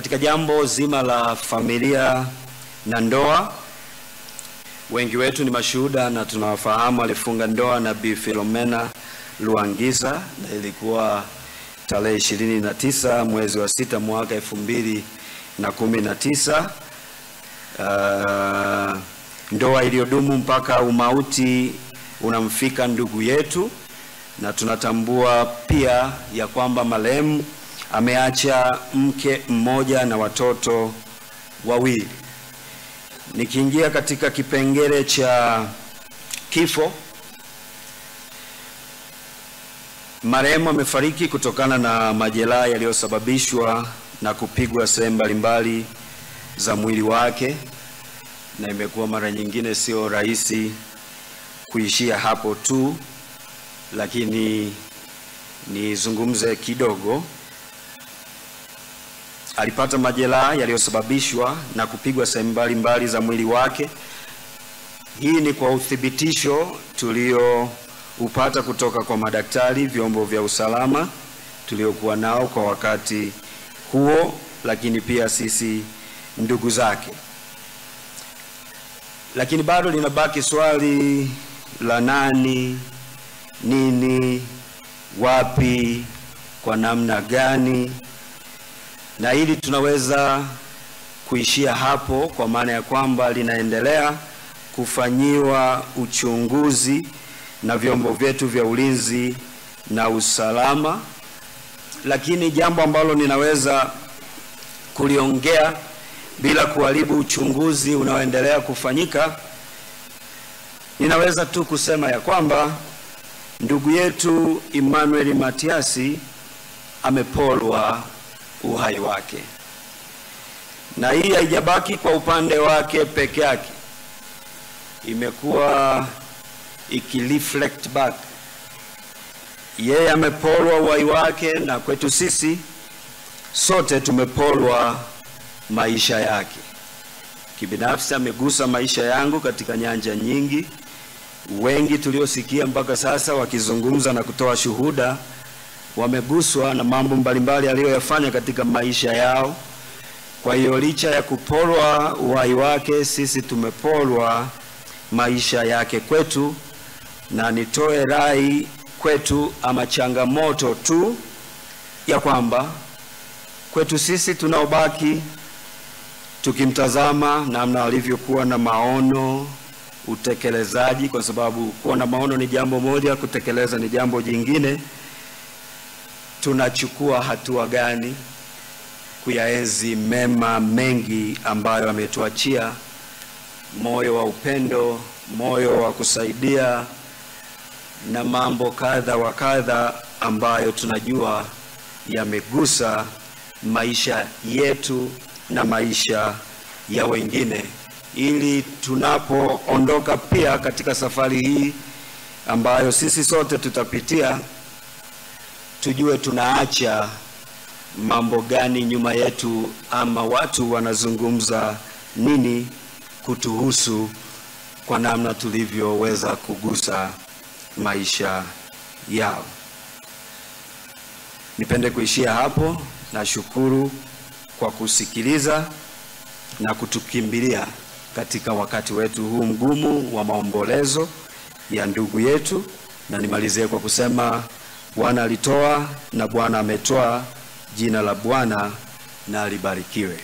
Katika jambo zima la familia na ndoa, wengi wetu ni mashuhuda na tunawafahamu alifunga ndoa na Bi Philomena Luangiza, na ilikuwa tarehe 29 mwezi wa 6 mwaka 2019. Ndoa iliyodumu mpaka umauti unamfika ndugu yetu, na tunatambua pia ya kwamba marehemu ameacha mke mmoja na watoto wawili. Nikiingia katika kipengele cha kifo, marehemu amefariki kutokana na majeraha yaliyosababishwa na kupigwa sehemu mbalimbali za mwili wake, na imekuwa mara nyingine sio rahisi kuishia hapo tu, lakini nizungumze kidogo. Alipata majeraha yaliyosababishwa na kupigwa sehemu mbalimbali za mwili wake. Hii ni kwa uthibitisho tulioupata kutoka kwa madaktari, vyombo vya usalama tuliokuwa nao kwa wakati huo, lakini pia sisi ndugu zake. Lakini bado linabaki swali la nani, nini, wapi, kwa namna gani, na hili tunaweza kuishia hapo kwa maana ya kwamba linaendelea kufanyiwa uchunguzi na vyombo vyetu vya ulinzi na usalama. Lakini jambo ambalo ninaweza kuliongea bila kuharibu uchunguzi unaoendelea kufanyika, ninaweza tu kusema ya kwamba ndugu yetu Emmanuel Matiasi ameporwa uhai wake, na hii haijabaki kwa upande wake peke yake, imekuwa ikireflect back. Yeye ameporwa uhai wake, na kwetu sisi sote tumeporwa maisha yake. Kibinafsi amegusa maisha yangu katika nyanja nyingi. Wengi tuliosikia mpaka sasa wakizungumza na kutoa shuhuda wameguswa na mambo mbalimbali aliyoyafanya katika maisha yao. Kwa hiyo licha ya kuporwa uhai wake, sisi tumeporwa maisha yake kwetu, na nitoe rai kwetu ama changamoto tu ya kwamba kwetu sisi tunaobaki tukimtazama namna alivyokuwa na maono, utekelezaji, kwa sababu kuwa na maono ni jambo moja, kutekeleza ni jambo jingine. Tunachukua hatua gani kuyaenzi mema mengi ambayo ametuachia? Moyo wa upendo, moyo wa kusaidia, na mambo kadha wa kadha ambayo tunajua yamegusa maisha yetu na maisha ya wengine, ili tunapoondoka pia katika safari hii ambayo sisi sote tutapitia, tujue tunaacha mambo gani nyuma yetu, ama watu wanazungumza nini kutuhusu kwa namna tulivyoweza kugusa maisha yao. Nipende kuishia hapo. Nashukuru kwa kusikiliza na kutukimbilia katika wakati wetu huu mgumu wa maombolezo ya ndugu yetu, na nimalizie kwa kusema Bwana alitoa na Bwana ametoa, jina la Bwana na libarikiwe.